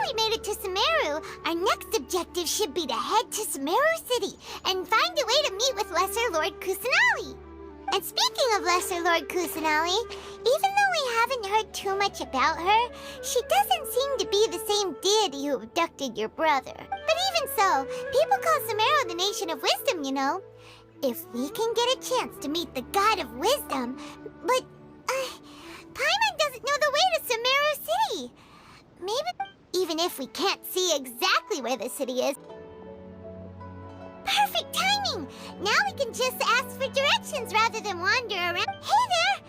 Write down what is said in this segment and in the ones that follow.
we made it to Sumeru, our next objective should be to head to Sumeru City and find a way to meet with Lesser Lord Kusanali. And speaking of Lesser Lord Kusanali, even though we haven't heard too much about her, she doesn't seem to be the same deity who abducted your brother. But even so, people call Sumeru the Nation of Wisdom, you know. If we can get a chance to meet the God of Wisdom, but Paimon doesn't know the way to Sumeru City. Maybe, even if we can't see exactly where the city is. Perfect timing! Now we can just ask for directions rather than wander around. Hey there!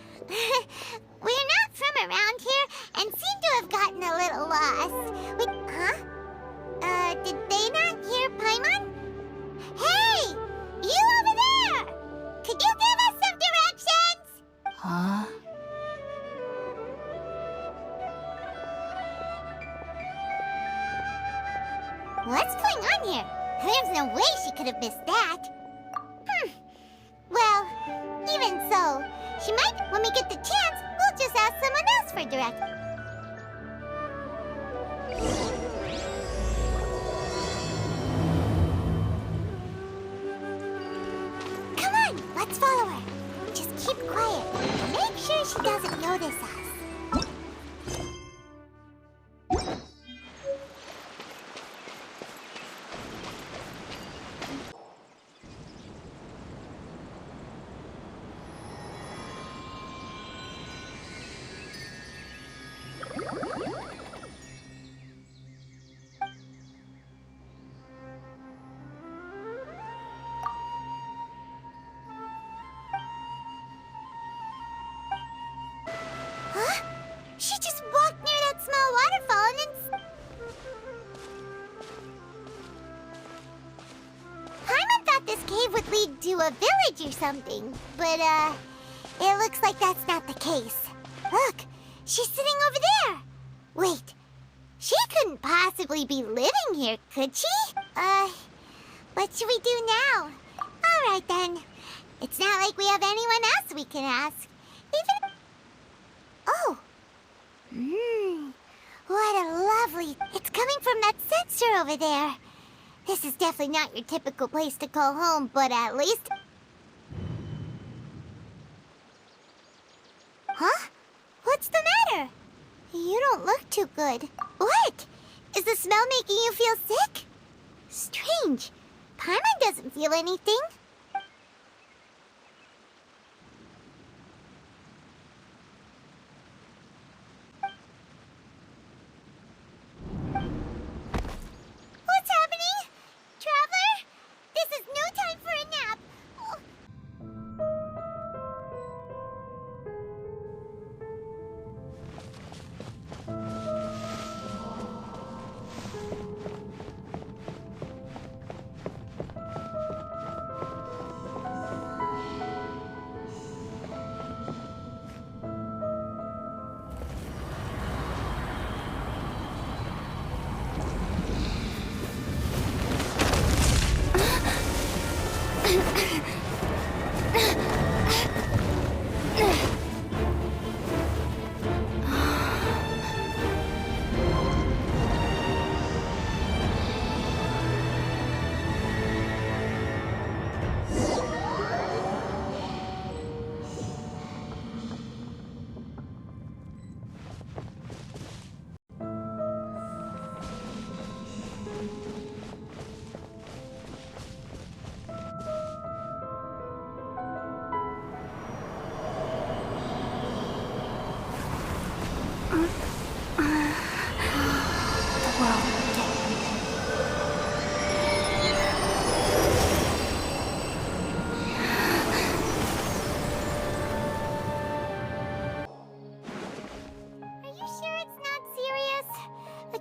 We're not from around here and seem to have gotten a little lost. Did they not hear Paimon? Hey! You over there! Could you give us some directions? Huh? What's going on here? There's no way she could have missed that. Well, even so, she might, when we get the chance, we'll just ask someone else for directions. Come on, let's follow her. Just keep quiet. Make sure she doesn't notice us. She just walked near that small waterfall and then... Paimon thought this cave would lead to a village or something, but, it looks like that's not the case. Look, she's sitting over there. Wait, she couldn't possibly be living here, could she? What should we do now? All right, then. It's not like we have anyone else we can ask. Even... Oh! What a lovely... It's coming from that sensor over there. This is definitely not your typical place to call home, but at least... Huh? What's the matter? You don't look too good. What? Is the smell making you feel sick? Strange. Paimon doesn't feel anything. What's happening? Traveler? This is no time for a nap.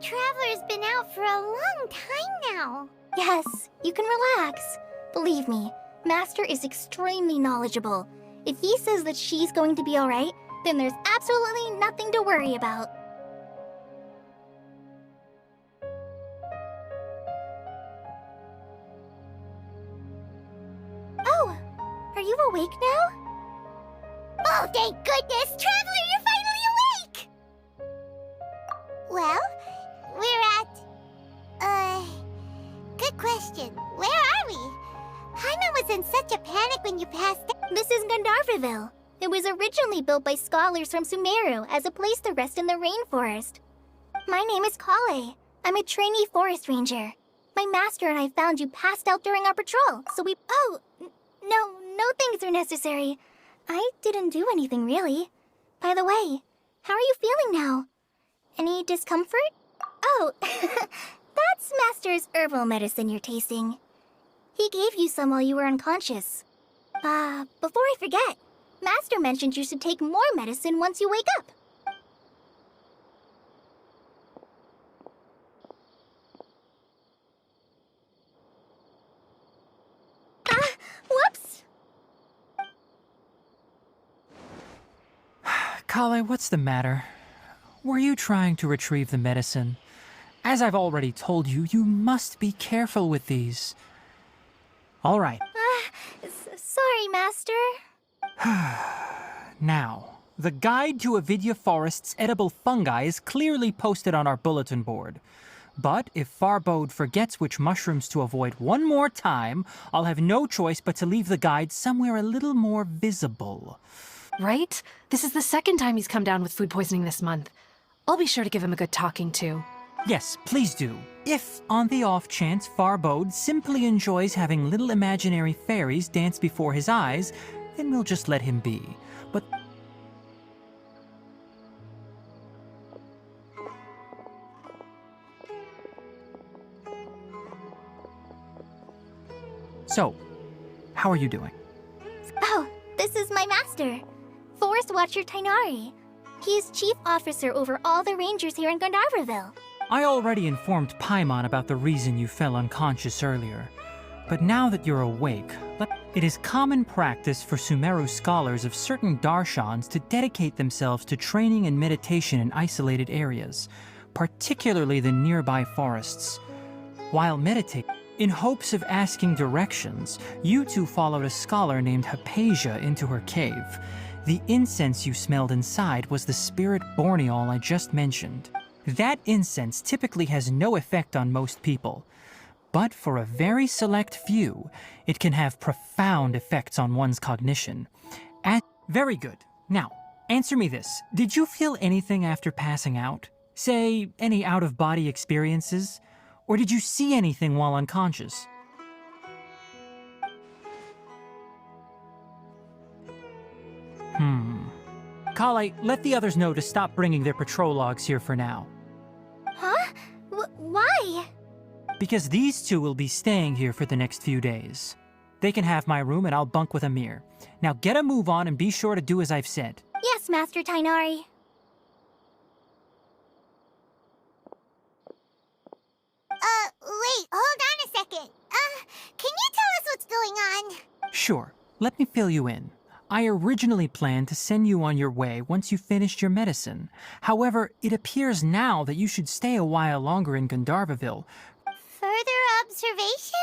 Traveler's been out for a long time now. Yes, you can relax. Believe me, Master is extremely knowledgeable. If he says that she's going to be alright, then there's absolutely nothing to worry about. Oh, are you awake now? Oh, thank goodness! Traveler, you're finally awake! Well, we're at question. Where are we? Paimon was in such a panic when you passed out. This is Gandharvaville. It was originally built by scholars from Sumeru as a place to rest in the rainforest. My name is Kalei. I'm a trainee forest ranger. My master and I found you passed out during our patrol, so we— Oh, no things are necessary. I didn't do anything, really. By the way, how are you feeling now? Any discomfort? Oh, that's Master's herbal medicine you're tasting. He gave you some while you were unconscious. Before I forget, Master mentioned you should take more medicine once you wake up. Whoops! Kalei, what's the matter? Were you trying to retrieve the medicine? As I've already told you, you must be careful with these. All right. Sorry, Master. Now, the guide to Avidya Forest's edible fungi is clearly posted on our bulletin board. But if Farbode forgets which mushrooms to avoid one more time, I'll have no choice but to leave the guide somewhere a little more visible. Right? This is the second time he's come down with food poisoning this month. I'll be sure to give him a good talking to. Yes, please do. If, on the off chance, Farbode simply enjoys having little imaginary fairies dance before his eyes, then we'll just let him be. But so, how are you doing? Oh, this is my master, Forest Watcher Tainari. He is chief officer over all the rangers here in Gandharvaville. I already informed Paimon about the reason you fell unconscious earlier. But now that you're awake, it is common practice for Sumeru scholars of certain darshans to dedicate themselves to training and meditation in isolated areas, particularly the nearby forests. While meditating, in hopes of asking directions, you two followed a scholar named Hypatia into her cave. The incense you smelled inside was the spirit borneol I just mentioned. That incense typically has no effect on most people, but for a very select few, it can have profound effects on one's cognition. Very good. Now, answer me this. Did you feel anything after passing out? Say, any out-of-body experiences? Or did you see anything while unconscious? Kalei, let the others know to stop bringing their patrol logs here for now. Huh? Why? Because these two will be staying here for the next few days. They can have my room and I'll bunk with Amir. Now get a move on and be sure to do as I've said. Yes, Master Tainari. Wait, hold on a second. Can you tell us what's going on? Sure, let me fill you in. I originally planned to send you on your way once you finished your medicine. However, it appears now that you should stay a while longer in Gandharvaville. Further observation?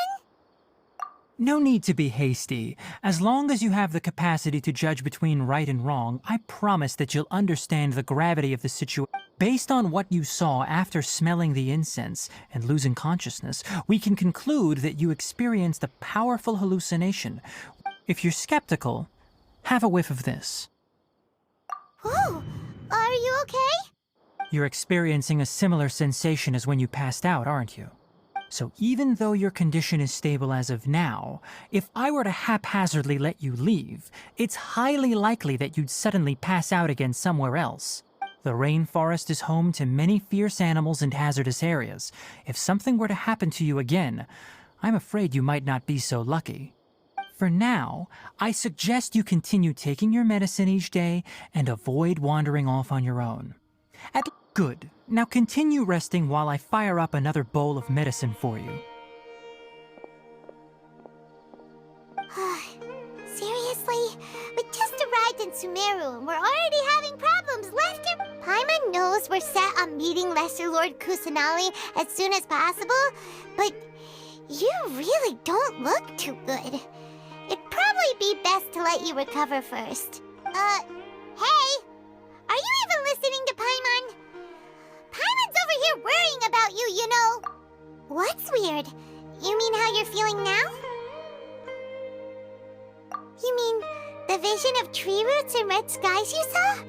No need to be hasty. As long as you have the capacity to judge between right and wrong, I promise that you'll understand the gravity of the situation. Based on what you saw after smelling the incense and losing consciousness, we can conclude that you experienced a powerful hallucination. If you're skeptical, have a whiff of this. Whoa, are you okay? You're experiencing a similar sensation as when you passed out, aren't you? So even though your condition is stable as of now, if I were to haphazardly let you leave, it's highly likely that you'd suddenly pass out again somewhere else. The rainforest is home to many fierce animals and hazardous areas. If something were to happen to you again, I'm afraid you might not be so lucky. For now, I suggest you continue taking your medicine each day and avoid wandering off on your own. Good. Now continue resting while I fire up another bowl of medicine for you. Seriously? We just arrived in Sumeru and we're already having problems left and... Paimon knows we're set on meeting Lesser Lord Kusanali as soon as possible, but you really don't look too good. It'd probably be best to let you recover first. Hey! Are you even listening to Paimon? Paimon's over here worrying about you, you know. What's weird? You mean how you're feeling now? You mean the vision of tree roots and red skies you saw?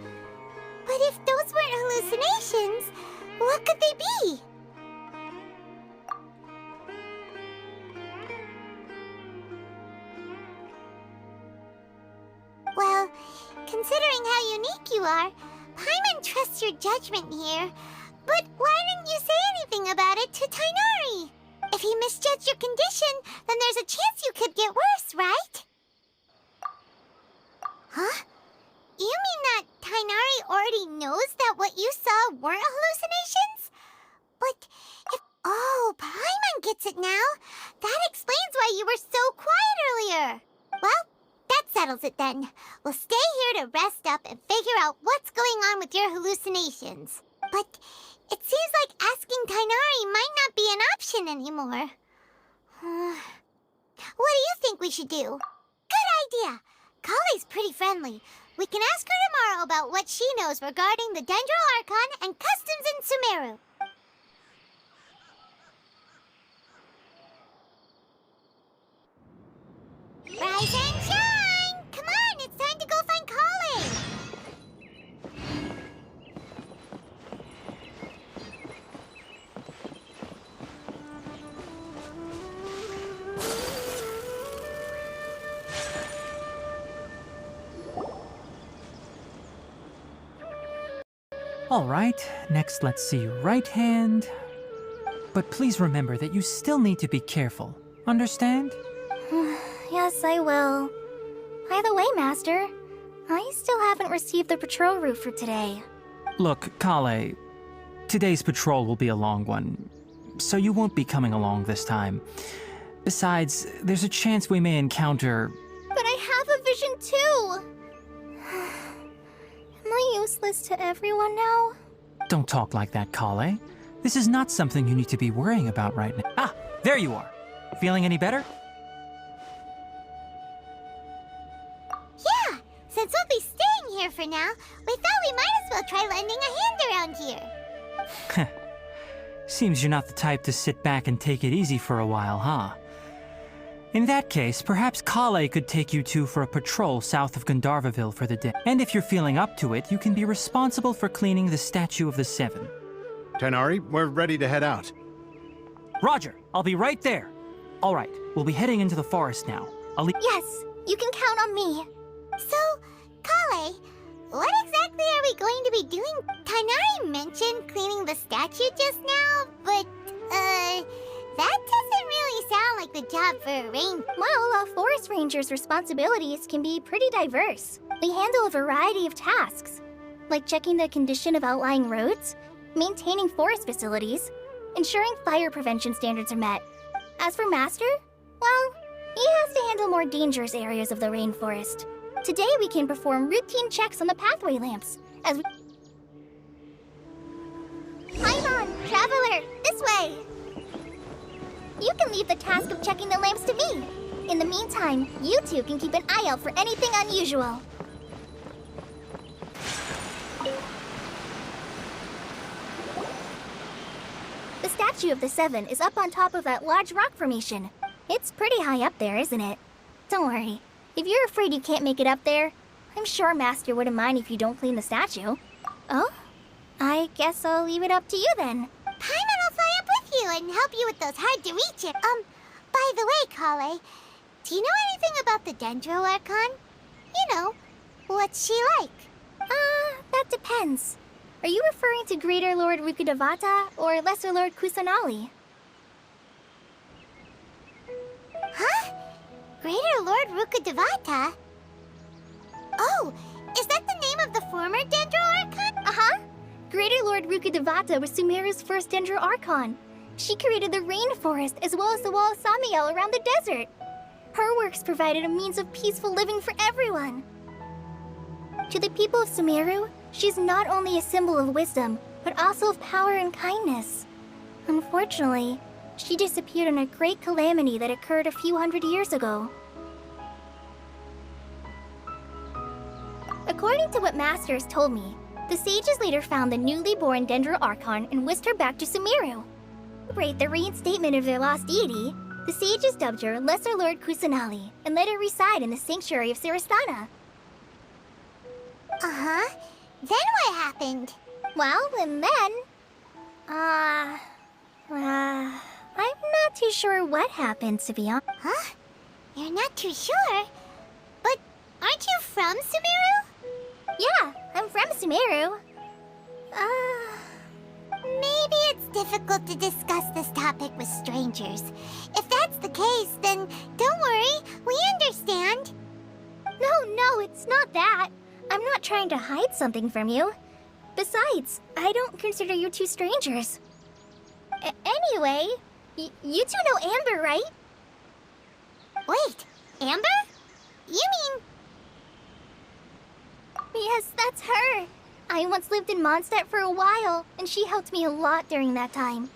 But if those weren't hallucinations, what could they be? Well, considering how unique you are, Paimon trusts your judgment here. But why didn't you say anything about it to Tighnari? If he misjudged your condition, then there's a chance you could get worse, right? Huh? You mean that Tighnari already knows that what you saw weren't hallucinations? But if... Oh, Paimon gets it now. That explains why you were so quiet earlier. Well, that settles it then. We'll stay here to rest up and figure out what's going on with your hallucinations. But it seems like asking Tighnari might not be an option anymore. What do you think we should do? Good idea. Kalei's pretty friendly. We can ask her tomorrow about what she knows regarding the Dendro Archon and customs in Sumeru. Rise and shine! Come on, it's time to go find Kalei! All right, next let's see right hand. But please remember that you still need to be careful. Understand? Yes, I will. By the way, Master, I still haven't received the patrol route for today. Look, Kalei, today's patrol will be a long one, so you won't be coming along this time. Besides, there's a chance we may encounter... But I have a vision too! Am I useless to everyone now? Don't talk like that, Kalei. This is not something you need to be worrying about right now. Ah, there you are. Feeling any better? Yeah, since we'll be staying here for now, we thought we might as well try lending a hand around here. Seems you're not the type to sit back and take it easy for a while, huh? In that case, perhaps Kalei could take you two for a patrol south of Gandharvaville for the day. And if you're feeling up to it, you can be responsible for cleaning the Statue of the Seven. Tighnari, we're ready to head out. Roger, I'll be right there. All right, we'll be heading into the forest now. Yes, you can count on me. So, Kalei, what exactly are we going to be doing? Tighnari mentioned cleaning the statue just now, but, that doesn't really sound like the job for a rain. Well, a forest ranger's responsibilities can be pretty diverse. They handle a variety of tasks, like checking the condition of outlying roads, maintaining forest facilities, ensuring fire prevention standards are met. As for Master, well, he has to handle more dangerous areas of the rainforest. Today we can perform routine checks on the pathway lamps, as we... Paimon, Traveler, this way! You can leave the task of checking the lamps to me. In the meantime, you two can keep an eye out for anything unusual. The Statue of the Seven is up on top of that large rock formation. It's pretty high up there, isn't it? Don't worry. If you're afraid you can't make it up there, I'm sure Master wouldn't mind if you don't clean the statue. Oh? I guess I'll leave it up to you then. Paimon will fly up with you and help you with those hard-to-reach areas. By the way, Kalei, do you know anything about the Dendro Archon? You know, what's she like? That depends. Are you referring to Greater Lord Rukkhadevata or Lesser Lord Kusanali? Huh? Greater Lord Rukkhadevata? Oh, is that the name of the former Dendro Archon? Uh-huh. Greater Lord Rukkhadevata was Sumeru's first Dendro Archon. She created the rainforest as well as the wall of Samiel around the desert. Her works provided a means of peaceful living for everyone. To the people of Sumeru, she's not only a symbol of wisdom, but also of power and kindness. Unfortunately, she disappeared in a great calamity that occurred a few hundred years ago. According to what Master has told me, the sages later found the newly born Dendro Archon and whisked her back to Sumeru. To celebrate the reinstatement of their lost deity, The sages dubbed her Lesser Lord Kusanali and let her reside in the sanctuary of Sarasthana. Uh-huh. Then what happened? Well, and then... I'm not too sure what happened, to be honest. Huh? You're not too sure? But aren't you from Sumeru? Yeah, I'm from Sumeru. Maybe it's difficult to discuss this topic with strangers. If that's the case, then don't worry, we understand. No, it's not that. I'm not trying to hide something from you. Besides, I don't consider you two strangers. Anyway, you two know Amber, right? Wait, Amber? You mean... Yes, that's her. I once lived in Mondstadt for a while, and she helped me a lot during that time.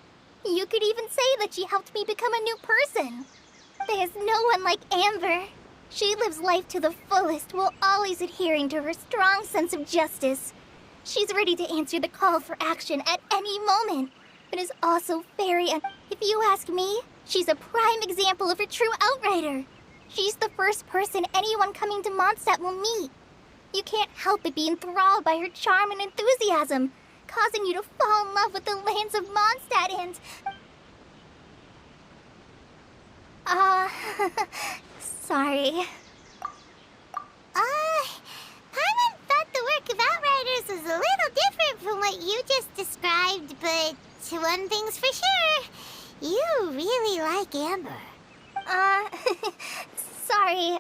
You could even say that she helped me become a new person. There's no one like Amber. She lives life to the fullest while always adhering to her strong sense of justice. She's ready to answer the call for action at any moment, but is also if you ask me, she's a prime example of a true outrider. She's the first person anyone coming to Mondstadt will meet. You can't help but be enthralled by her charm and enthusiasm, causing you to fall in love with the lands of Mondstadt and... sorry. Paimon thought the work of Outriders was a little different from what you just described, but one thing's for sure, you really like Amber. Sorry.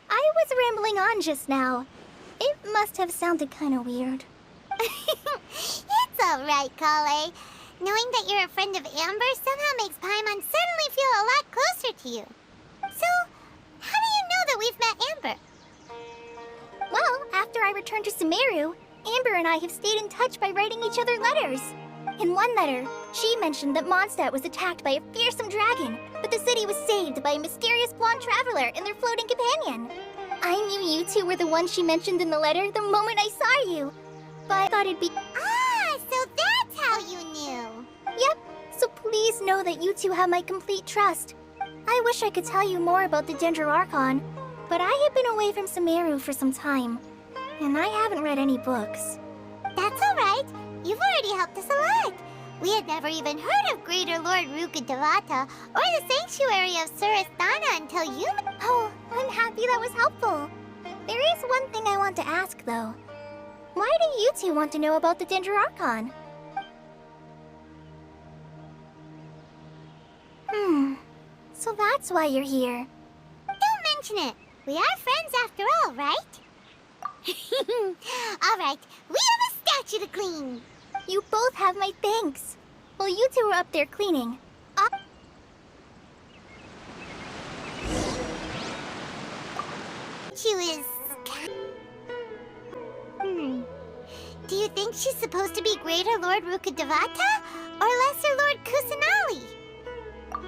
I was rambling on just now. It must have sounded kind of weird. It's alright, Kalei. Knowing that you're a friend of Amber somehow makes Paimon suddenly feel a lot closer to you. So, how do you know that we've met Amber? Well, after I returned to Sumeru, Amber and I have stayed in touch by writing each other letters. In one letter, she mentioned that Mondstadt was attacked by a fearsome dragon, but the city was saved by a mysterious blonde traveler and their floating companion. I knew you two were the ones she mentioned in the letter the moment I saw you, but I thought it'd be... Ah, so that's how you knew. Yep, so please know that you two have my complete trust. I wish I could tell you more about the Dendro Archon, but I have been away from Sumeru for some time, and I haven't read any books. That's alright. You've already helped us a lot. We had never even heard of Greater Lord Rukkhadevata or the Sanctuary of Surasthana until you... Oh, I'm happy that was helpful. There is one thing I want to ask, though. Why do you two want to know about the Dendro Archon? So that's why you're here. Don't mention it. We are friends after all, right? Alright, we have a statue to clean. You both have my thanks. While you two were up there cleaning, She is... Do you think she's supposed to be Greater Lord Rukkhadevata or Lesser Lord Kusanali?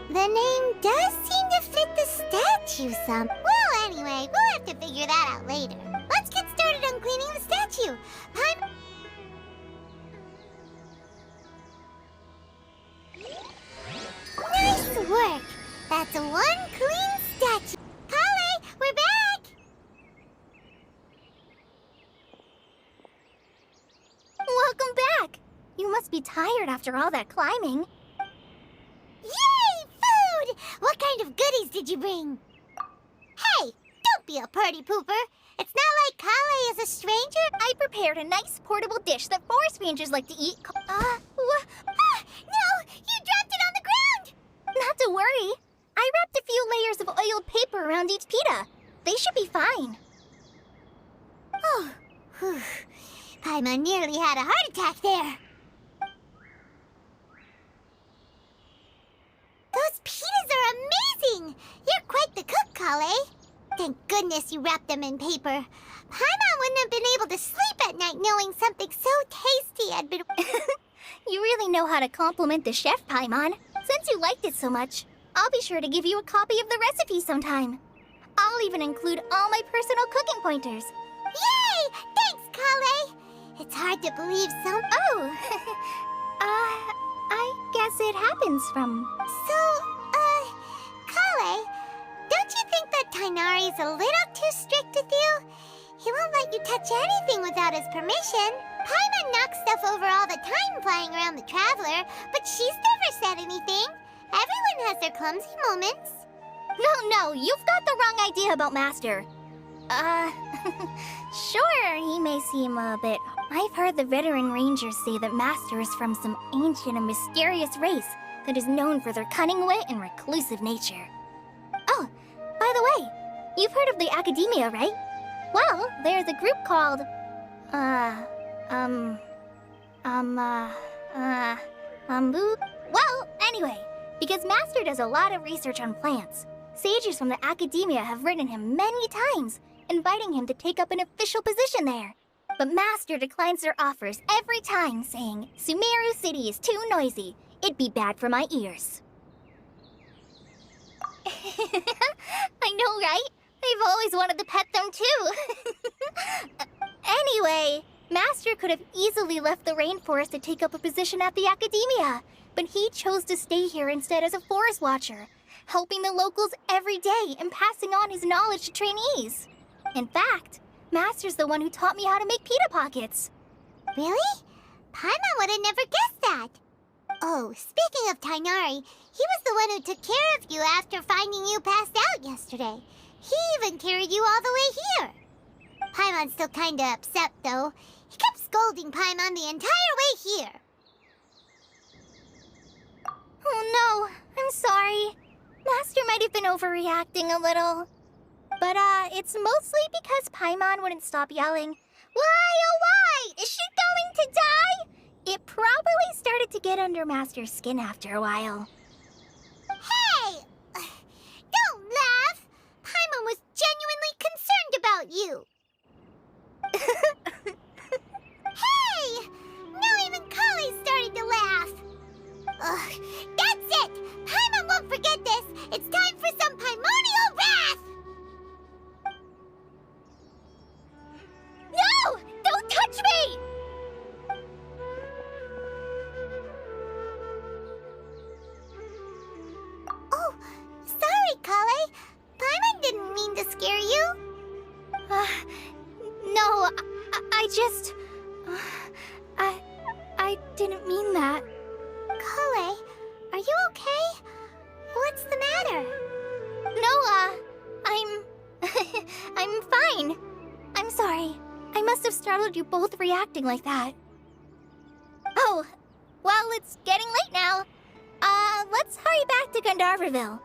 The name does seem to fit the statue some. Well, anyway, we'll have to figure that out later. Let's get started on cleaning the statue. Nice work! That's one clean statue. Kalei, we're back! welcome back! You must be tired after all that climbing. Yay! Food! What kind of goodies did you bring? Hey! Don't be a party pooper! It's not like Kalei is a stranger! I prepared a nice portable dish that forest rangers like to eat. No! You dropped it on the ground! Not to worry. I wrapped a few layers of oiled paper around each pita. They should be fine. Oh, whew. Paimon nearly had a heart attack there. Those pitas are amazing! You're quite the cook, Kalei. Thank goodness you wrapped them in paper. Paimon wouldn't have been able to sleep at night knowing something so tasty had been... You really know how to compliment the chef, Paimon. Since you liked it so much, I'll be sure to give you a copy of the recipe sometime. I'll even include all my personal cooking pointers. Yay! Thanks, Kalei! It's hard to believe so... Oh! I guess it happens from... So, Tighnari's a little too strict with you. He won't let you touch anything without his permission. Paimon knocks stuff over all the time flying around the Traveler, but she's never said anything. Everyone has their clumsy moments. No, you've got the wrong idea about Master. Sure, he may seem a bit... I've heard the veteran rangers say that Master is from some ancient and mysterious race that is known for their cunning wit and reclusive nature. Oh, by the way, you've heard of the Academia, right? Well, there's a group called... Well, anyway, because Master does a lot of research on plants, sages from the Academia have written him many times, inviting him to take up an official position there. But Master declines their offers every time, saying, Sumeru City is too noisy. It'd be bad for my ears. I know, right? I've always wanted to pet them too. Anyway, Master could have easily left the rainforest to take up a position at the Academia, but he chose to stay here instead as a forest watcher, helping the locals every day and passing on his knowledge to trainees. In fact, Master's the one who taught me how to make pita pockets. Really? Paimon would have never guessed that. Oh, speaking of Tighnari, he was the one who took care of you after finding you passed out yesterday. He even carried you all the way here. Paimon's still kinda upset, though. He kept scolding Paimon the entire way here. Oh no, I'm sorry. Master might have been overreacting a little. But, it's mostly because Paimon wouldn't stop yelling, Why, oh why? Is she going to die? It probably started to get under Master's skin after a while. Hey! Don't laugh! Paimon was genuinely concerned about you. Hey! Now even Kalei started to laugh. Ugh, that's it! Paimon won't forget this! It's time for some primordial wrath! No! Don't touch me! Oh, sorry, Kalei. Paimon didn't mean to scare you. No, I just... I didn't mean that. Kalei, are you okay? What's the matter? No, I'm fine. I'm sorry. I must have startled you both reacting like that. Oh, well, it's getting late now. Let's hurry back to Gandharvaville.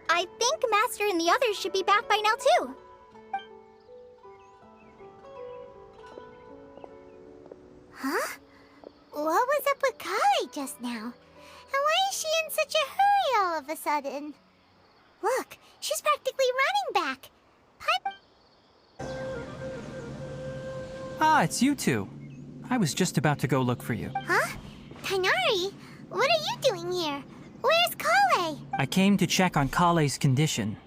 I think Master and the others should be back by now, too. Huh? What was up with Kalei just now? And why is she in such a hurry all of a sudden? Look, she's practically running back. Ah, it's you two. I was just about to go look for you. Huh? Tighnari? What are you doing here? Where's Kalei? I came to check on Kalei's condition.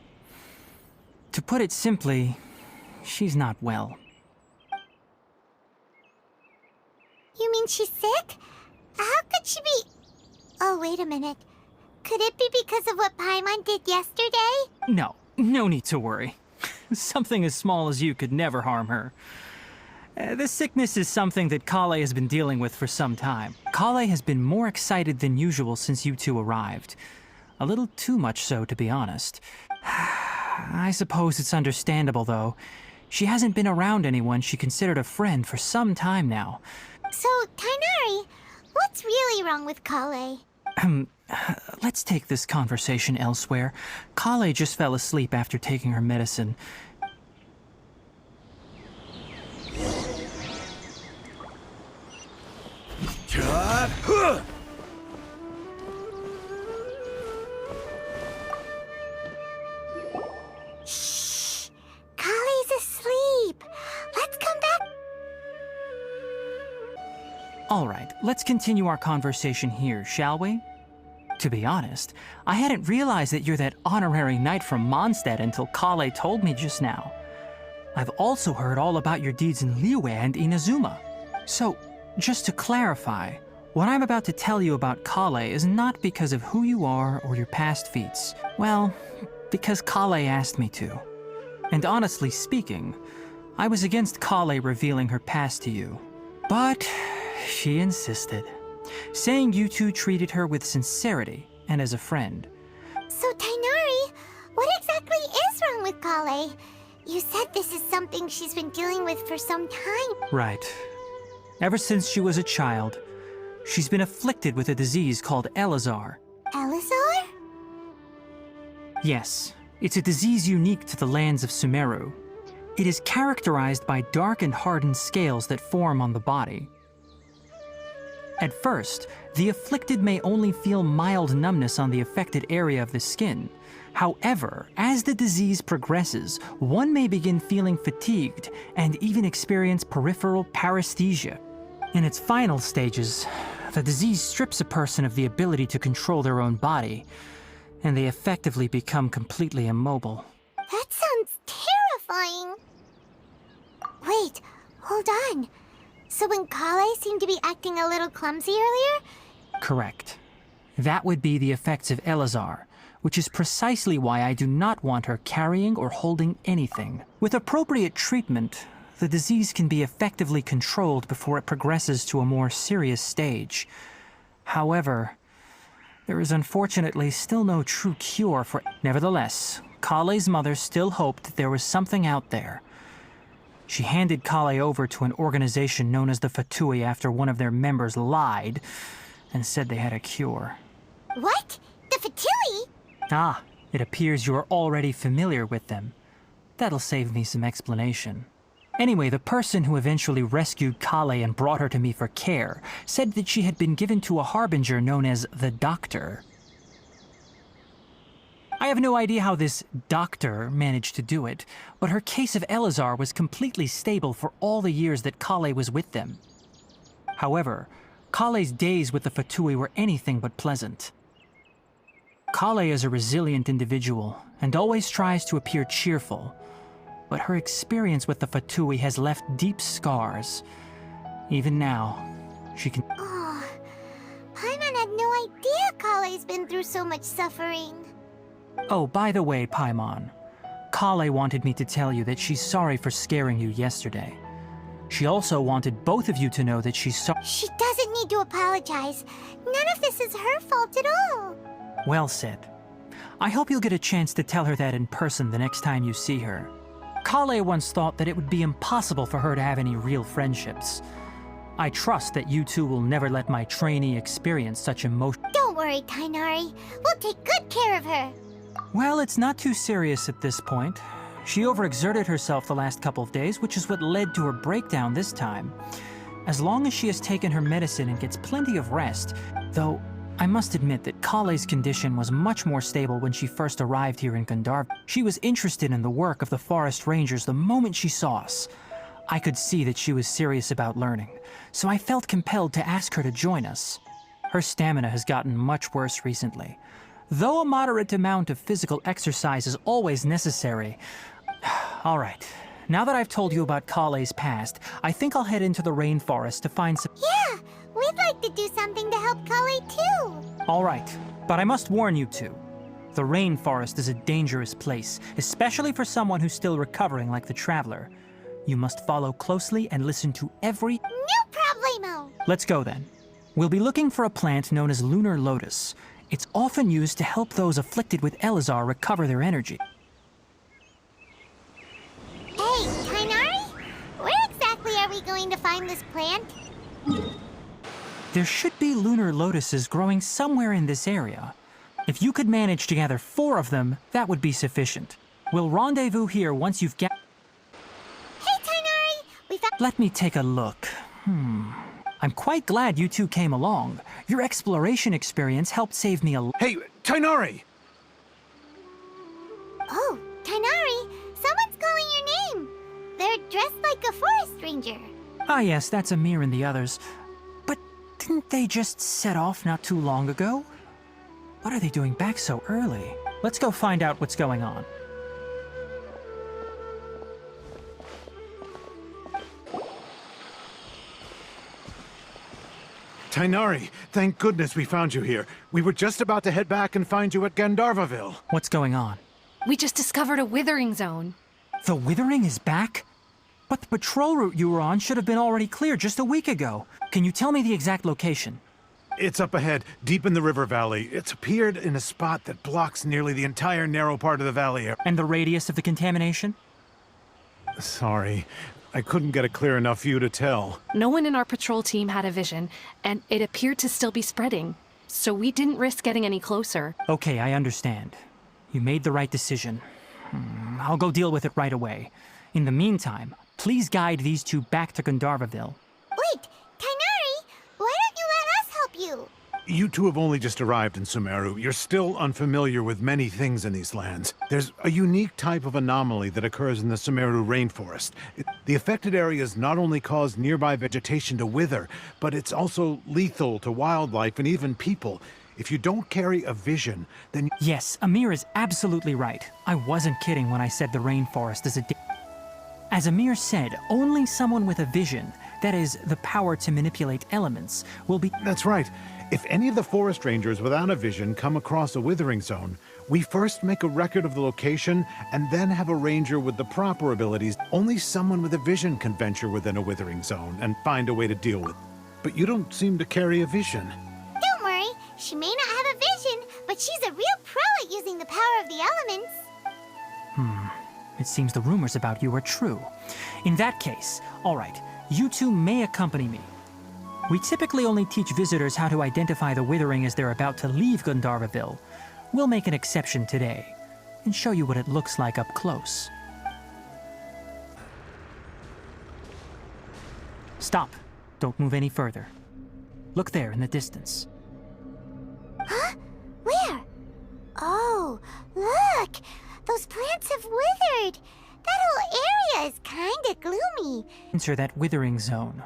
To put it simply, she's not well. You mean she's sick? How could she be... Oh, wait a minute. Could it be because of what Paimon did yesterday? No need to worry. Something as small as you could never harm her. This sickness is something that Kalei has been dealing with for some time. Kalei has been more excited than usual since you two arrived. A little too much so, to be honest. I suppose it's understandable, though. She hasn't been around anyone she considered a friend for some time now. So, Tighnari, what's really wrong with Kalei? Let's take this conversation elsewhere. Kalei just fell asleep after taking her medicine. Shh! Kalei's asleep. Let's come back. All right, let's continue our conversation here, shall we? To be honest, I hadn't realized that you're that honorary knight from Mondstadt until Kalei told me just now. I've also heard all about your deeds in Liyue and Inazuma. So, just to clarify, what I'm about to tell you about Kalei is not because of who you are or your past feats. Well, because Kalei asked me to. And honestly speaking, I was against Kalei revealing her past to you. But she insisted, saying you two treated her with sincerity and as a friend. So, Tighnari, what exactly is wrong with Kalei? You said this is something she's been dealing with for some time. Right. Ever since she was a child, she's been afflicted with a disease called Elazar. Elazar? Yes, it's a disease unique to the lands of Sumeru. It is characterized by dark and hardened scales that form on the body. At first, the afflicted may only feel mild numbness on the affected area of the skin. However, as the disease progresses, one may begin feeling fatigued and even experience peripheral paresthesia. In its final stages, the disease strips a person of the ability to control their own body, and they effectively become completely immobile. That sounds terrifying. Wait, hold on. So when Kalei seemed to be acting a little clumsy earlier? Correct. That would be the effects of Elazar, which is precisely why I do not want her carrying or holding anything. With appropriate treatment, the disease can be effectively controlled before it progresses to a more serious stage. However, there is unfortunately still no true cure for... Nevertheless, Kalei's mother still hoped that there was something out there. She handed Kalei over to an organization known as the Fatui after one of their members lied and said they had a cure. What? The Fatui? Ah, it appears you are already familiar with them. That'll save me some explanation. Anyway, the person who eventually rescued Kalei and brought her to me for care said that she had been given to a harbinger known as the Doctor. I have no idea how this doctor managed to do it, but her case of Elazar was completely stable for all the years that Kalei was with them. However, Kalei's days with the Fatui were anything but pleasant. Kalei is a resilient individual and always tries to appear cheerful, but her experience with the Fatui has left deep scars. Even now, she can... Oh, Paimon had no idea Kalei's been through so much suffering. Oh, by the way, Paimon, Kalei wanted me to tell you that she's sorry for scaring you yesterday. She also wanted both of you to know that she's sorry. She doesn't need to apologize. None of this is her fault at all. Well said. I hope you'll get a chance to tell her that in person the next time you see her. Kalei once thought that it would be impossible for her to have any real friendships. I trust that you two will never let my trainee experience such emotion. Don't worry, Tighnari. We'll take good care of her. Well, it's not too serious at this point. She overexerted herself the last couple of days, which is what led to her breakdown this time. As long as she has taken her medicine and gets plenty of rest, though I must admit that Kalei's condition was much more stable when she first arrived here in Gandharva. She was interested in the work of the forest rangers the moment she saw us. I could see that she was serious about learning, so I felt compelled to ask her to join us. Her stamina has gotten much worse recently. Though a moderate amount of physical exercise is always necessary. All right, now that I've told you about Kalei's past, I think I'll head into the rainforest to find some... Yeah, we'd like to do something to help Kalei too. All right, but I must warn you two. The rainforest is a dangerous place, especially for someone who's still recovering like the Traveler. You must follow closely and listen to every... No problemo. Let's go then. We'll be looking for a plant known as Lunar Lotus. It's often used to help those afflicted with Elazar recover their energy. Hey, Tighnari, where exactly are we going to find this plant? There should be Lunar Lotuses growing somewhere in this area. If you could manage to gather 4 of them, that would be sufficient. We'll rendezvous here once you've Hey, Tighnari, we found... Let me take a look. I'm quite glad you two came along. Your exploration experience helped save me a... Hey, Tighnari! Oh, Tighnari, someone's calling your name. They're dressed like a forest ranger. Ah yes, that's Amir and the others. But didn't they just set off not too long ago? What are they doing back so early? Let's go find out what's going on. Tighnari, thank goodness we found you here. We were just about to head back and find you at Gandharvaville. What's going on? We just discovered a withering zone. The Withering is back? But the patrol route you were on should have been already cleared just a week ago. Can you tell me the exact location? It's up ahead, deep in the river valley. It's appeared in a spot that blocks nearly the entire narrow part of the valley. And the radius of the contamination? Sorry, I couldn't get a clear enough view to tell. No one in our patrol team had a vision, and it appeared to still be spreading. So we didn't risk getting any closer. Okay, I understand. You made the right decision. I'll go deal with it right away. In the meantime, please guide these two back to Gandharvaville. Wait, Kainari, why don't you let us help you? You two have only just arrived in Sumeru. You're still unfamiliar with many things in these lands. There's a unique type of anomaly that occurs in the Sumeru rainforest. The affected areas not only cause nearby vegetation to wither, but it's also lethal to wildlife and even people. If you don't carry a vision, then... Yes, Amir is absolutely right. I wasn't kidding when I said the rainforest is As Amir said, only someone with a vision, that is, the power to manipulate elements, will be... That's right. If any of the forest rangers without a vision come across a withering zone, we first make a record of the location and then have a ranger with the proper abilities. Only someone with a vision can venture within a withering zone and find a way to deal with it. But you don't seem to carry a vision. Don't worry, she may not have a vision, but she's a real pro at using the power of the elements. It seems the rumors about you are true. In that case, all right, you two may accompany me. We typically only teach visitors how to identify the Withering as they're about to leave Gandharvaville. We'll make an exception today, and show you what it looks like up close. Stop. Don't move any further. Look there in the distance. Huh? Where? Oh, look! Those plants have withered! That whole area is kinda gloomy. Enter that Withering zone.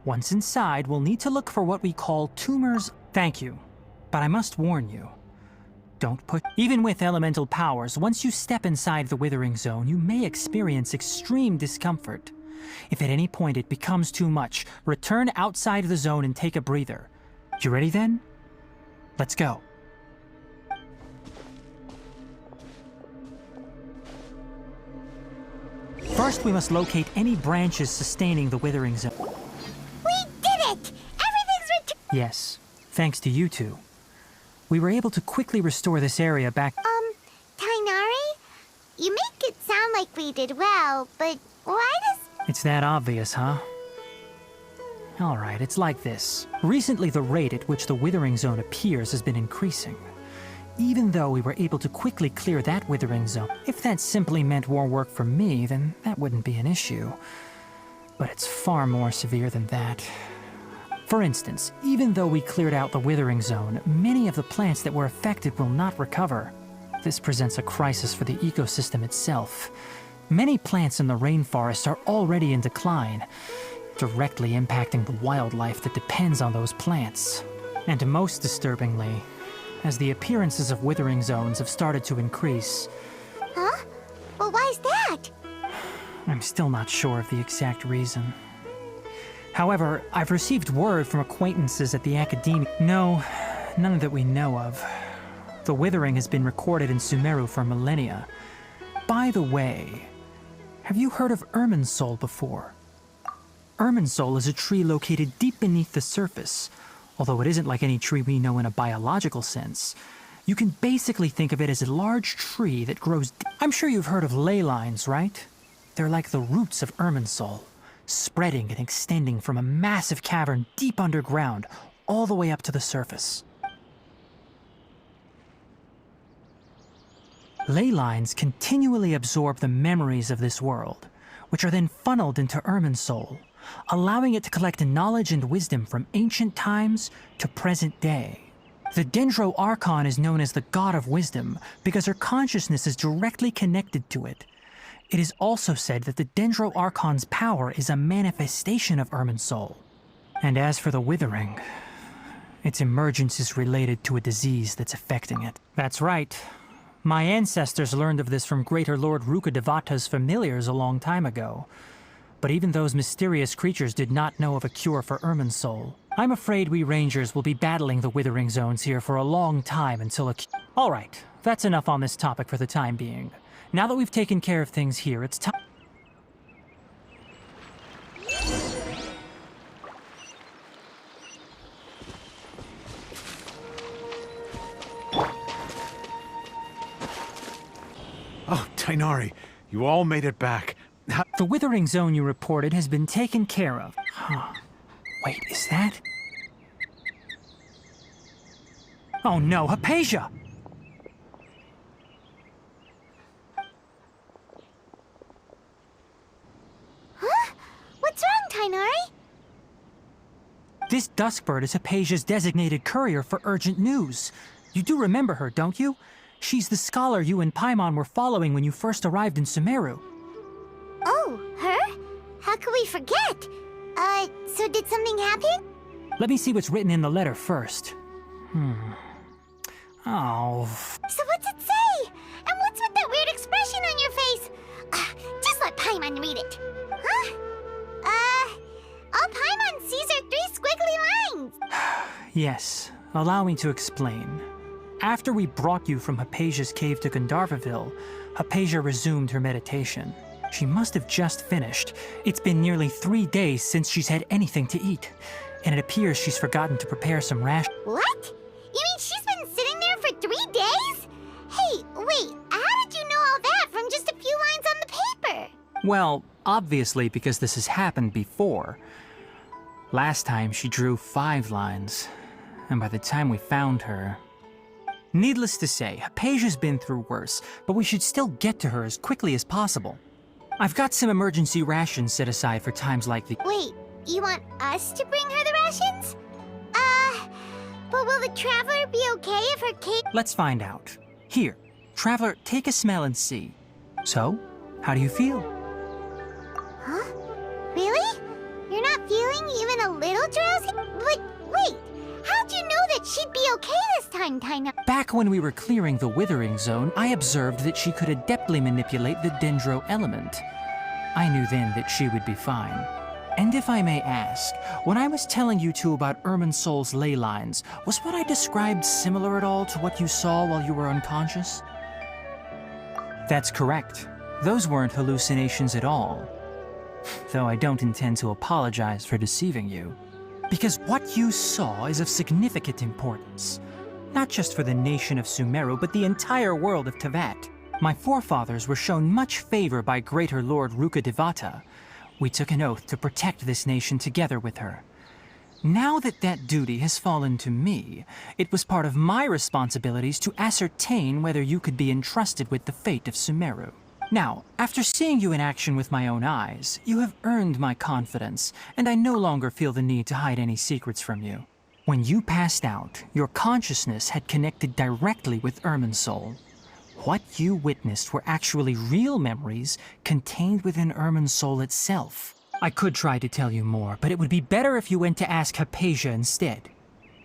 Once inside, we'll need to look for what we call tumors. Thank you, but I must warn you. Don't put... Even with elemental powers, once you step inside the Withering zone, you may experience extreme discomfort. If at any point it becomes too much, return outside the zone and take a breather. You ready then? Let's go. First, we must locate any branches sustaining the Withering zone. We did it! Everything's returned! Yes, thanks to you two. We were able to quickly restore this area back... Tainari? You make it sound like we did well, but why does... It's that obvious, huh? Alright, it's like this. Recently, the rate at which the Withering Zone appears has been increasing. Even though we were able to quickly clear that Withering Zone, if that simply meant more work for me, then that wouldn't be an issue. But it's far more severe than that. For instance, even though we cleared out the Withering Zone, many of the plants that were affected will not recover. This presents a crisis for the ecosystem itself. Many plants in the rainforest are already in decline, directly impacting the wildlife that depends on those plants. And most disturbingly, as the appearances of Withering Zones have started to increase... Huh? Well, why's that? I'm still not sure of the exact reason. However, I've received word from acquaintances at the Academia. No, none that we know of. The Withering has been recorded in Sumeru for millennia. By the way, have you heard of Irminsul before? Irminsul is a tree located deep beneath the surface. Although it isn't like any tree we know in a biological sense. You can basically think of it as a large tree that grows... I'm sure you've heard of ley lines, right? They're like the roots of Irminsul, spreading and extending from a massive cavern deep underground, all the way up to the surface. Ley lines continually absorb the memories of this world, which are then funneled into Irminsul, allowing it to collect knowledge and wisdom from ancient times to present day. The Dendro Archon is known as the God of Wisdom because her consciousness is directly connected to it. It is also said that the Dendro Archon's power is a manifestation of Irminsul. And as for the Withering, its emergence is related to a disease that's affecting it. That's right. My ancestors learned of this from Greater Lord Rukkhadevata's familiars a long time ago. But even those mysterious creatures did not know of a cure for Irminsul. I'm afraid we rangers will be battling the Withering Zones here for a long time until a... Alright, that's enough on this topic for the time being. Now that we've taken care of things here, it's time. Oh, Tainari, you all made it back. The withering zone you reported has been taken care of. Huh. Wait, is that? Oh no, Hypatia! Huh? What's wrong, Tainari? This Duskbird is Hypatia's designated courier for urgent news. You do remember her, don't you? She's the scholar you and Paimon were following when you first arrived in Sumeru. Oh, her? How could we forget? So did something happen? Let me see what's written in the letter first. Oh. So what's it say? And what's with that weird expression on your face? Just let Paimon read it. Huh? All Paimon sees are 3 squiggly lines. Yes, allow me to explain. After we brought you from Hypatia's cave to Gandharvaville, Hypatia resumed her meditation. She must have just finished. It's been nearly 3 days since she's had anything to eat, and it appears she's forgotten to prepare some rations. What? You mean she's been sitting there for 3 days? Hey, wait, how did you know all that from just a few lines on the paper? Well, obviously because this has happened before. Last time she drew 5 lines, and by the time we found her... Needless to say, Hypatia's been through worse, but we should still get to her as quickly as possible. I've got some emergency rations set aside for times like these. Wait, you want us to bring her the rations? But will the Traveler be okay if her cave... Let's find out. Here, Traveler, take a smell and see. So, how do you feel? Huh? Really? You're not feeling even a little drowsy? But wait, how'd you know that she'd be okay this time, Taina? Back when we were clearing the Withering Zone, I observed that she could adeptly manipulate the Dendro element. I knew then that she would be fine. And if I may ask, when I was telling you two about Irminsol's ley lines, was what I described similar at all to what you saw while you were unconscious? That's correct. Those weren't hallucinations at all. Though I don't intend to apologize for deceiving you. Because what you saw is of significant importance. Not just for the nation of Sumeru, but the entire world of Tevat. My forefathers were shown much favor by Greater Lord Rukkhadevata. We took an oath to protect this nation together with her. Now that that duty has fallen to me, it was part of my responsibilities to ascertain whether you could be entrusted with the fate of Sumeru. Now, after seeing you in action with my own eyes, you have earned my confidence, and I no longer feel the need to hide any secrets from you. When you passed out, your consciousness had connected directly with Irminsul. What you witnessed were actually real memories contained within Irminsul itself. I could try to tell you more, but it would be better if you went to ask Hypatia instead.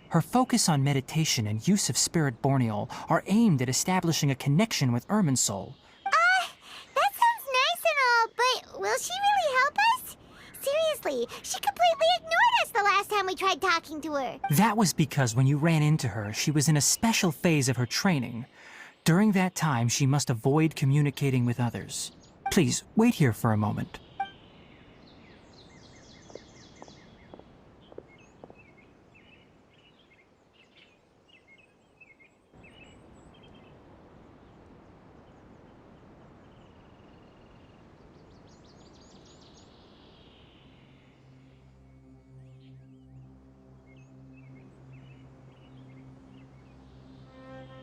Her focus on meditation and use of Spirit Borneol are aimed at establishing a connection with Irminsul. That sounds nice and all, but will she really help us? Seriously, she completely ignored us the last time we tried talking to her. That was because when you ran into her, she was in a special phase of her training. During that time, she must avoid communicating with others. Please, wait here for a moment.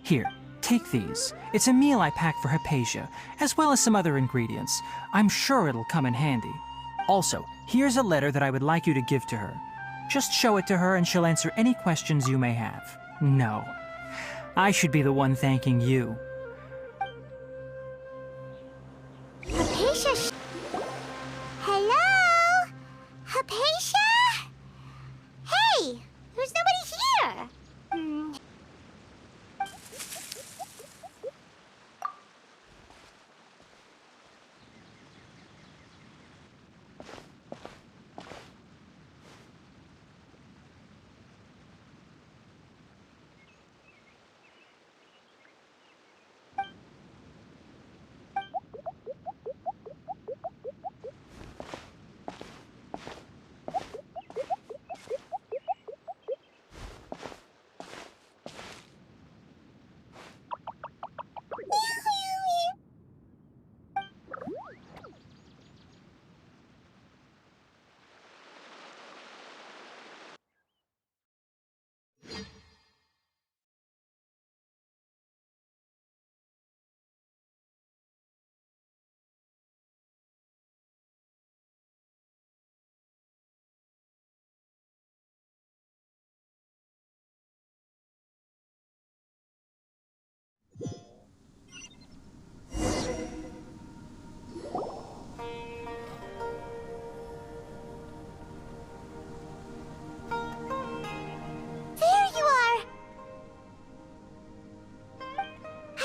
Here, take these. It's a meal I packed for Hypatia, as well as some other ingredients. I'm sure it'll come in handy. Also, here's a letter that I would like you to give to her. Just show it to her and she'll answer any questions you may have. No, I should be the one thanking you. Hypatia. Hello? Hypatia? Hey, there's nobody here.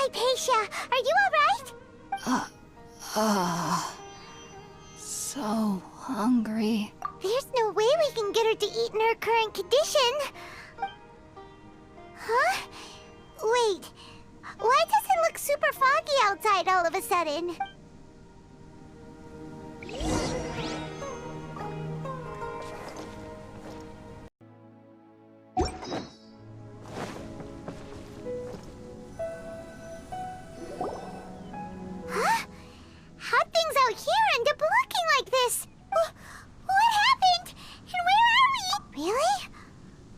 Hypatia. Are you alright? So hungry. There's no way we can get her to eat in her current condition. Huh? Wait. Why does it look super foggy outside all of a sudden? Huh? How'd things out here end up looking like this? What happened? And where are we? Really?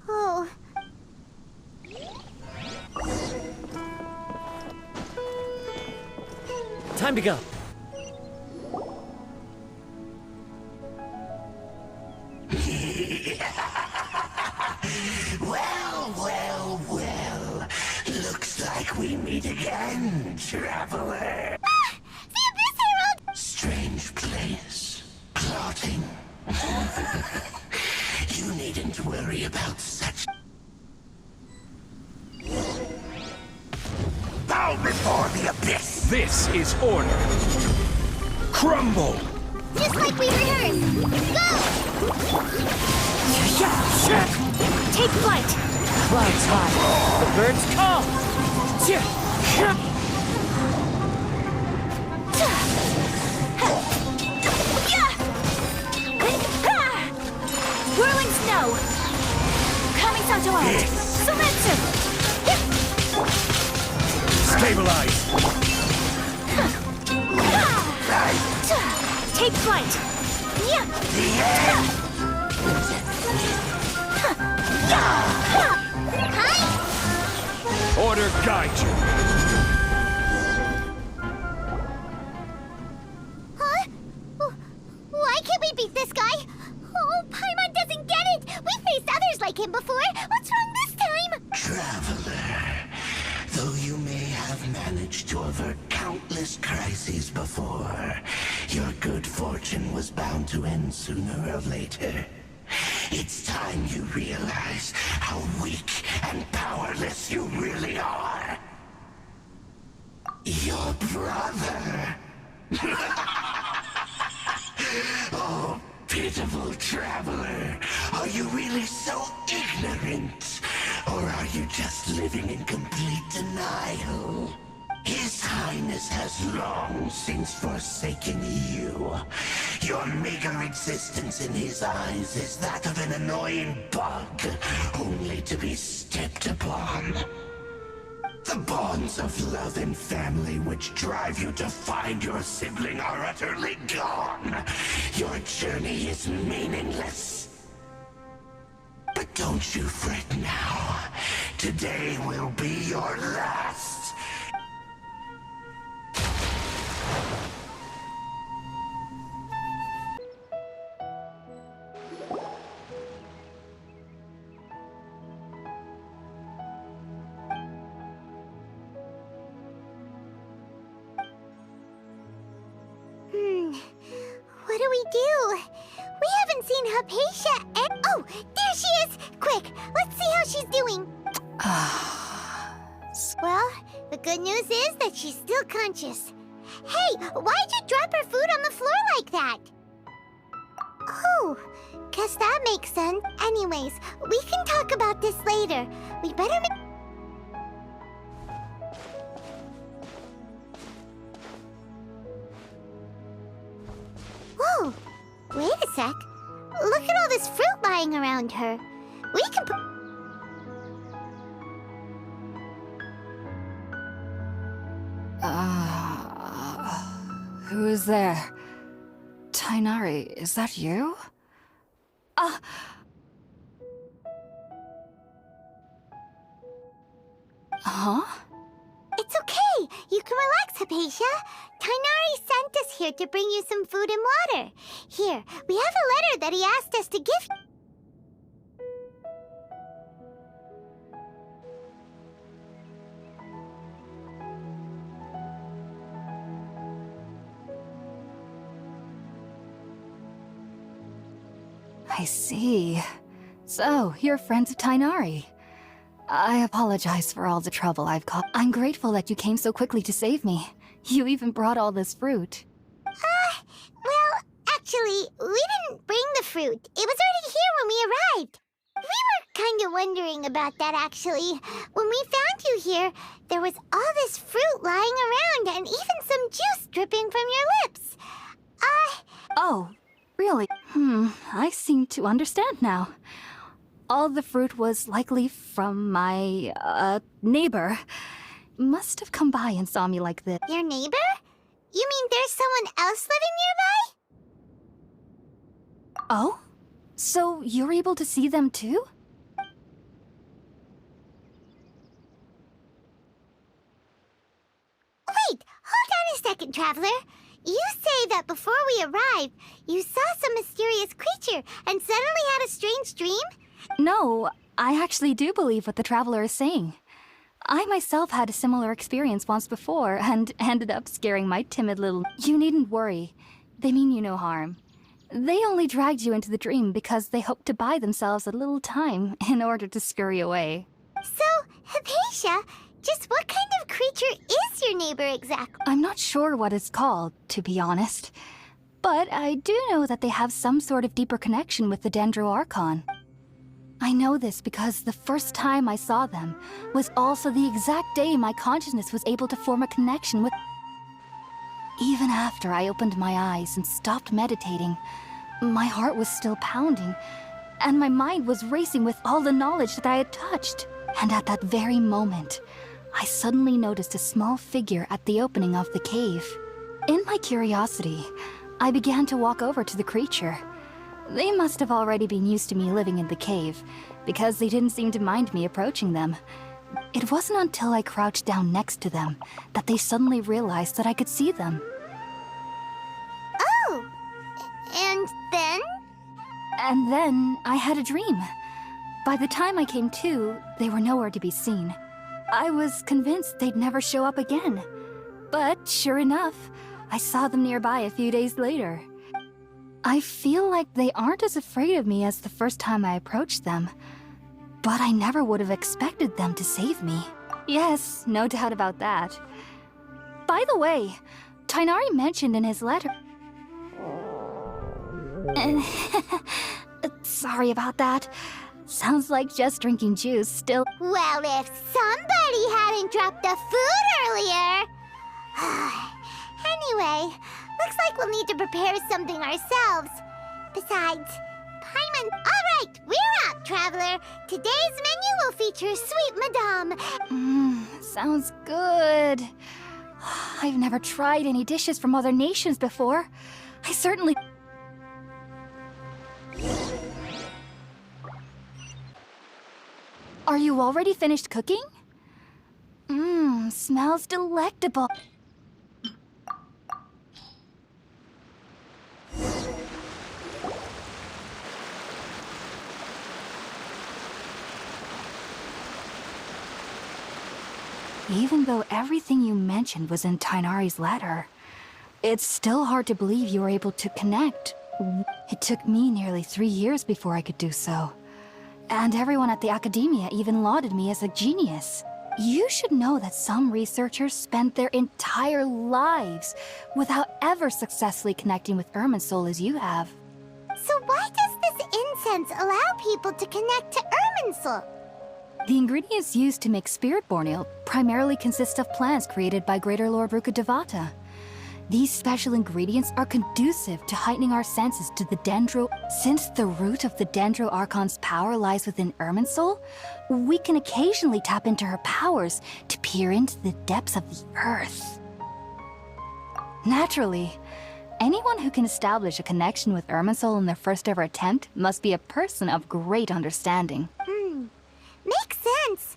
Oh. Time to go. Well. Looks like we meet again, traveler. The Abyss Herald! Strange place. Plotting. You needn't worry about such. Bow before the abyss! This is order. Crumble! Just like we rehearsed! Go! Take flight! Clouds high. The birds call. Whirling snow! Coming Santoid! Sumetsu! Stabilize. Take flight! Order guide you. Huh? Why can't we beat this guy? Oh, Paimon doesn't get it! We faced others like him before! What's wrong this time? Traveler, though you may have managed to avert countless crises before, your good fortune was bound to end sooner or later. It's time you realize how weak and powerless you really are. Your brother. Oh, pitiful traveler. Are you really so ignorant? Or are you just living in complete denial? His Highness has long since forsaken you. Your meager existence in his eyes is that of an annoying bug, only to be stepped upon. The bonds of love and family which drive you to find your sibling are utterly gone. Your journey is meaningless. But don't you fret now. Today will be your last. What do we do? We haven't seen Hypatia and... Oh, there she is! Quick, let's see how she's doing. Well, the good news is that she's still conscious. Hey, why'd you drop her food on the floor like that? Oh, guess that makes sense. Anyways, we can talk about this later. We better make... Whoa, wait a sec. Look at all this fruit lying around her. We can put... Who is there? Tighnari, is that you? Huh? It's okay. You can relax, Hypatia. Tighnari sent us here to bring you some food and water. Here, we have a letter that he asked us to give you. I see. So, you're friends of Tighnari. I apologize for all the trouble I've caused. I'm grateful that you came so quickly to save me. You even brought all this fruit. Well, actually, we didn't bring the fruit. It was already here when we arrived. We were kind of wondering about that, actually. When we found you here, there was all this fruit lying around and even some juice dripping from your lips. Oh, really? I seem to understand now. All the fruit was likely from my, neighbor. Must have come by and saw me like this. Your neighbor? You mean there's someone else living nearby? Oh? So you're able to see them too? Wait, hold on a second, Traveler. You say that before we arrived, you saw some mysterious creature and suddenly had a strange dream? No, I actually do believe what the traveler is saying. I myself had a similar experience once before and ended up scaring my timid little... You needn't worry. They mean you no harm. They only dragged you into the dream because they hoped to buy themselves a little time in order to scurry away. So, Hypatia, just what kind of creature is your neighbor exactly? I'm not sure what it's called, to be honest. But I do know that they have some sort of deeper connection with the Dendro Archon. I know this because the first time I saw them was also the exact day my consciousness was able to form a connection with... Even after I opened my eyes and stopped meditating, my heart was still pounding, and my mind was racing with all the knowledge that I had touched. And at that very moment, I suddenly noticed a small figure at the opening of the cave. In my curiosity, I began to walk over to the creature. They must have already been used to me living in the cave, because they didn't seem to mind me approaching them. It wasn't until I crouched down next to them that they suddenly realized that I could see them. Oh! And then? And then I had a dream. By the time I came to, they were nowhere to be seen. I was convinced they'd never show up again. But sure enough, I saw them nearby a few days later. I feel like they aren't as afraid of me as the first time I approached them. But I never would have expected them to save me. Yes, no doubt about that. By the way, Tighnari mentioned in his letter... Sorry about that. Sounds like just drinking juice still... Well, if somebody hadn't dropped the food earlier... Anyway, looks like we'll need to prepare something ourselves. Besides, Paimon... Alright, we're out, Traveler. Today's menu will feature Sweet Madame. Sounds good. I've never tried any dishes from other nations before. I certainly... Are you already finished cooking? Smells delectable. Even though everything you mentioned was in Tighnari's letter, it's still hard to believe you were able to connect. It took me nearly 3 years before I could do so. And everyone at the academia even lauded me as a genius. You should know that some researchers spent their entire lives without ever successfully connecting with Irminsul as you have. So why does this incense allow people to connect to Irminsul? The ingredients used to make Spiritborn Ale primarily consist of plants created by Greater Lord Rukkhadevata. These special ingredients are conducive to heightening our senses to the Dendro. Since the root of the Dendro Archon's power lies within Irminsul, we can occasionally tap into her powers to peer into the depths of the earth. Naturally, anyone who can establish a connection with Irminsul in their first ever attempt must be a person of great understanding. Makes sense.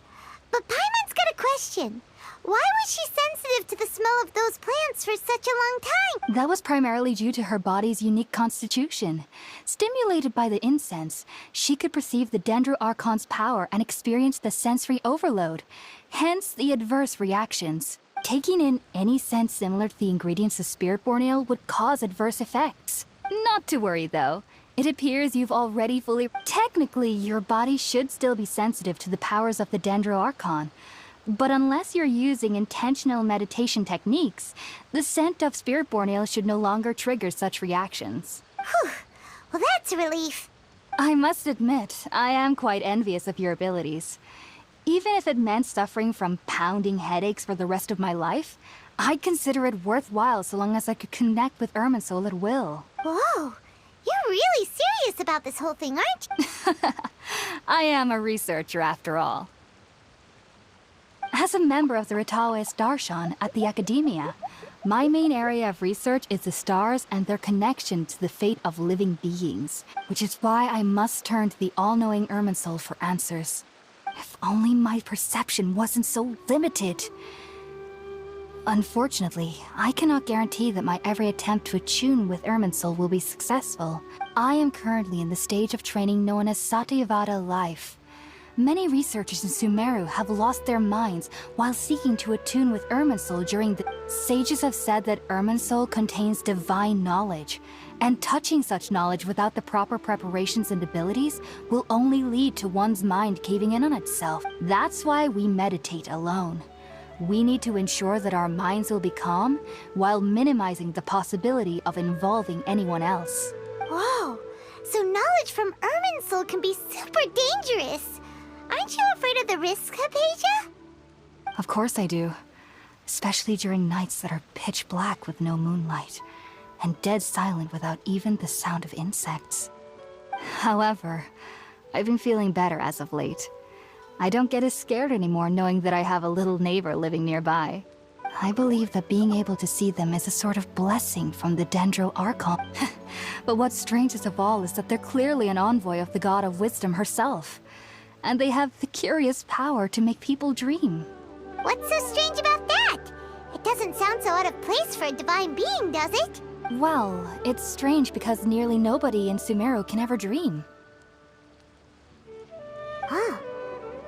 But Paimon's got a question. Why was she sensitive to the smell of those plants for such a long time? That was primarily due to her body's unique constitution. Stimulated by the incense, she could perceive the Dendro Archon's power and experience the sensory overload, hence the adverse reactions. Taking in any scent similar to the ingredients of Spiritborn Ale would cause adverse effects. Not to worry though, It appears you've already fully... Technically, your body should still be sensitive to the powers of the Dendro Archon. But unless you're using intentional meditation techniques, the scent of spirit-born ale should no longer trigger such reactions. Whew. Well, that's a relief. I must admit, I am quite envious of your abilities. Even if it meant suffering from pounding headaches for the rest of my life, I'd consider it worthwhile so long as I could connect with Irminsul at will. Whoa. You're really serious about this whole thing, aren't you? I am a researcher after all. As a member of the Ritaoist Darshan at the Academia, my main area of research is the stars and their connection to the fate of living beings, which is why I must turn to the all-knowing Irminsul for answers. If only my perception wasn't so limited. Unfortunately, I cannot guarantee that my every attempt to attune with Irminsul will be successful. I am currently in the stage of training known as Satyavada life. Many researchers in Sumeru have lost their minds while seeking to attune with Irminsul during the... Sages have said that Irminsul contains divine knowledge, and touching such knowledge without the proper preparations and abilities will only lead to one's mind caving in on itself. That's why we meditate alone. We need to ensure that our minds will be calm while minimizing the possibility of involving anyone else. Whoa. So knowledge from Irminsul can be super dangerous. Aren't you afraid of the risks, Hypatia? Of course I do. Especially during nights that are pitch black with no moonlight, and dead silent without even the sound of insects. However, I've been feeling better as of late. I don't get as scared anymore knowing that I have a little neighbor living nearby. I believe that being able to see them is a sort of blessing from the Dendro Archon. But what's strangest of all is that they're clearly an envoy of the God of Wisdom herself. And they have the curious power to make people dream. What's so strange about that? It doesn't sound so out of place for a divine being, does it? Well, it's strange because nearly nobody in Sumeru can ever dream. Huh.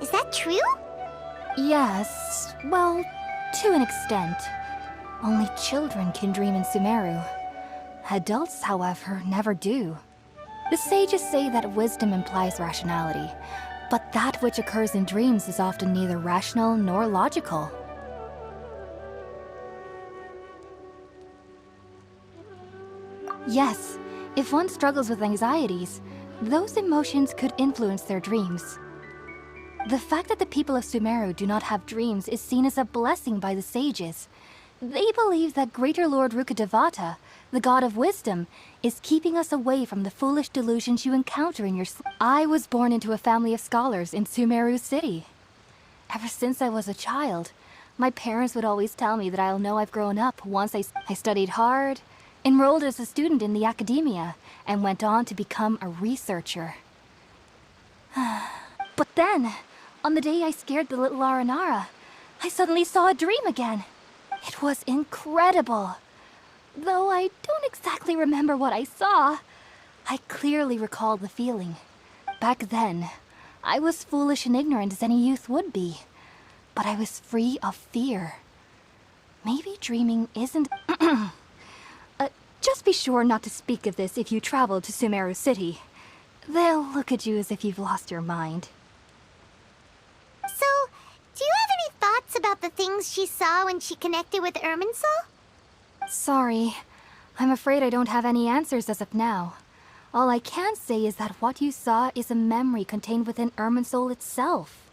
Is that true? Yes, well, to an extent. Only children can dream in Sumeru. Adults, however, never do. The sages say that wisdom implies rationality, but that which occurs in dreams is often neither rational nor logical. Yes, if one struggles with anxieties, those emotions could influence their dreams. The fact that the people of Sumeru do not have dreams is seen as a blessing by the sages. They believe that Greater Lord Rukkhadevata, the God of Wisdom, is keeping us away from the foolish delusions you encounter in your sleep. I was born into a family of scholars in Sumeru City. Ever since I was a child, my parents would always tell me that I'll know I've grown up once I studied hard, enrolled as a student in the Academia, and went on to become a researcher. But then, on the day I scared the little Aranara, I suddenly saw a dream again. It was incredible. Though I don't exactly remember what I saw, I clearly recall the feeling. Back then, I was foolish and ignorant as any youth would be, but I was free of fear. Maybe dreaming isn't... Just be sure not to speak of this if you travel to Sumeru City. They'll look at you as if you've lost your mind. So, do you have any thoughts about the things she saw when she connected with Irminsul? Sorry. I'm afraid I don't have any answers as of now. All I can say is that what you saw is a memory contained within Irminsul itself.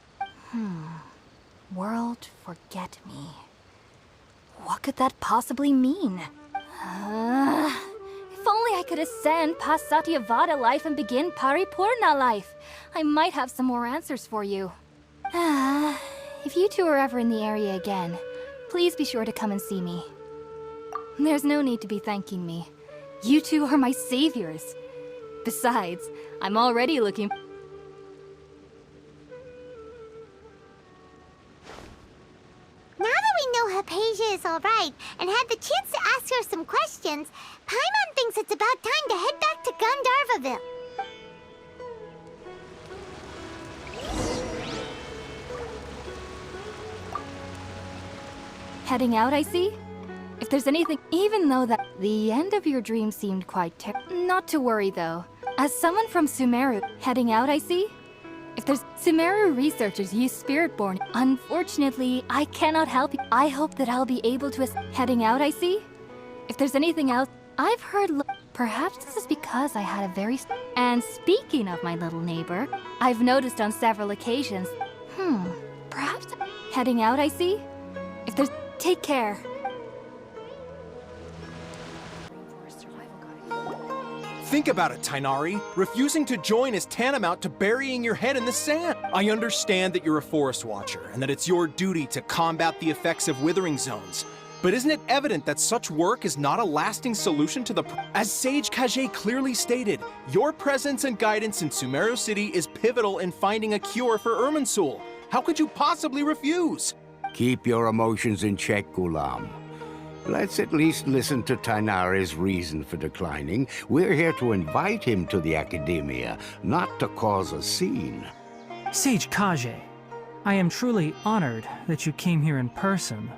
World forget me. What could that possibly mean? If only I could ascend past Satyavada life and begin Paripurna life, I might have some more answers for you. If you two are ever in the area again, please be sure to come and see me. There's no need to be thanking me. You two are my saviors. Besides, I'm already looking... Now that we know Hypatia is alright and had the chance to ask her some questions, Paimon thinks it's about time to head back to Gandharvaville. Heading out, I see? If there's anything... Even though the end of your dream seemed quite not to worry, though. As someone from Sumeru heading out, I see? If there's Sumeru researchers use Spiritborn, unfortunately, I cannot help you. I hope that I'll be able to heading out, I see? If there's anything else, I've heard perhaps this is because I had a very... And speaking of my little neighbor, I've noticed on several occasions... perhaps... Heading out, I see? If there's... Take care. Think about it, Tainari. Refusing to join is tantamount to burying your head in the sand. I understand that you're a forest watcher, and that it's your duty to combat the effects of withering zones. But isn't it evident that such work is not a lasting solution to the As Sage Kalei clearly stated, your presence and guidance in Sumeru City is pivotal in finding a cure for Irminsul. How could you possibly refuse? Keep your emotions in check, Gulam. Let's at least listen to Tainari's reason for declining. We're here to invite him to the Academia, not to cause a scene. Sage Kalei, I am truly honored that you came here in person,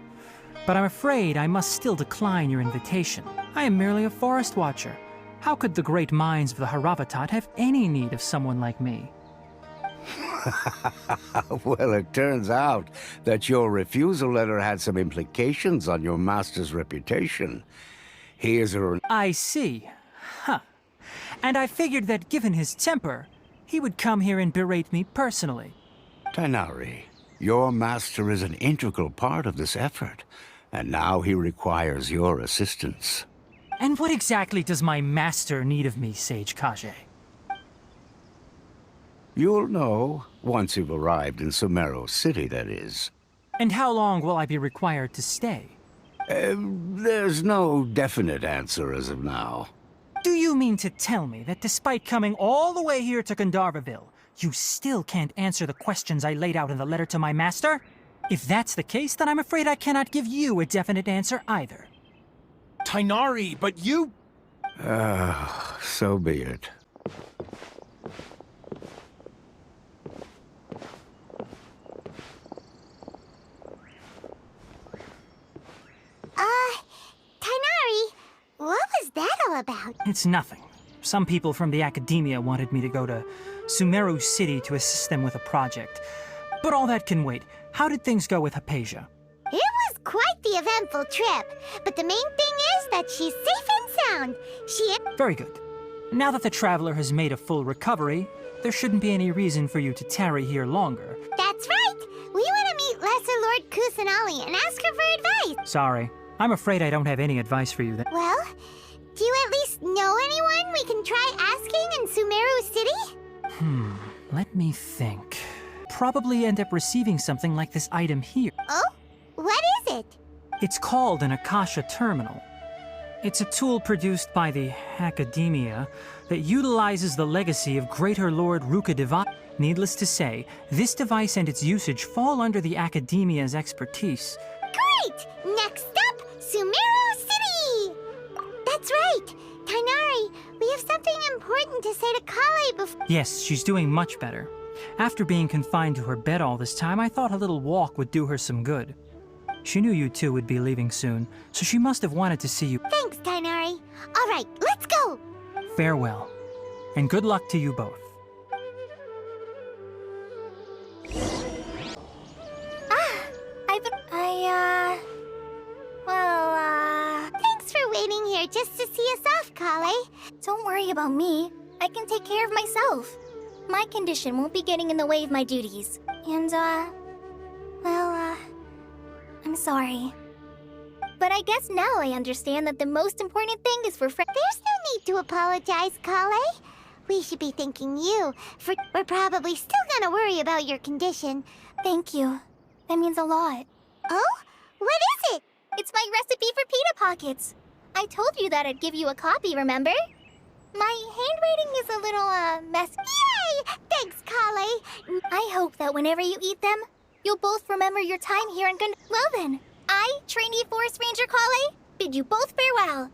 but I'm afraid I must still decline your invitation. I am merely a forest watcher. How could the great minds of the Haravatat have any need of someone like me? Well, it turns out that your refusal letter had some implications on your master's reputation. He is a... I see. Huh. And I figured that given his temper, he would come here and berate me personally. Tainari, your master is an integral part of this effort, and now he requires your assistance. And what exactly does my master need of me, Sage Kalei? You'll know once you've arrived in Sumeru City, that is. And how long will I be required to stay? There's no definite answer as of now. Do you mean to tell me that despite coming all the way here to Gandharvaville, you still can't answer the questions I laid out in the letter to my master? If that's the case, then I'm afraid I cannot give you a definite answer either. Tainari, but you... So be it. Tainari, what was that all about? It's nothing. Some people from the Academia wanted me to go to Sumeru City to assist them with a project. But all that can wait. How did things go with Hypatia? It was quite the eventful trip, but the main thing is that she's safe and sound. Very good. Now that the traveler has made a full recovery, there shouldn't be any reason for you to tarry here longer. That's right! We want to meet Lesser Lord Kusanali and ask her for advice. Sorry. I'm afraid I don't have any advice for you then. Well, do you at least know anyone we can try asking in Sumeru City? Let me think. Probably end up receiving something like this item here. Oh? What is it? It's called an Akasha Terminal. It's a tool produced by the Academia that utilizes the legacy of Greater Lord Ruka Divine. Needless to say, this device and its usage fall under the Academia's expertise. Great! Next up, Sumeru City! That's right! Tainari, we have something important to say to Kalei before... Yes, she's doing much better. After being confined to her bed all this time, I thought a little walk would do her some good. She knew you two would be leaving soon, so she must have wanted to see you. Thanks, Tainari. All right, let's go! Farewell, and good luck to you both. Thanks for waiting here just to see us off, Kalei. Don't worry about me. I can take care of myself. My condition won't be getting in the way of my duties. And, I'm sorry. But I guess now I understand that the most important thing is for There's no need to apologize, Kalei. We should be thanking you, for we're probably still gonna worry about your condition. Thank you. That means a lot. Oh? What is it? It's my recipe for pita pockets. I told you that I'd give you a copy, remember? My handwriting is a little, messy. Yay! Thanks, Kalei. I hope that whenever you eat them, you'll both remember your time here in Gund. Well then, I, trainee Forest Ranger Kalei, bid you both farewell.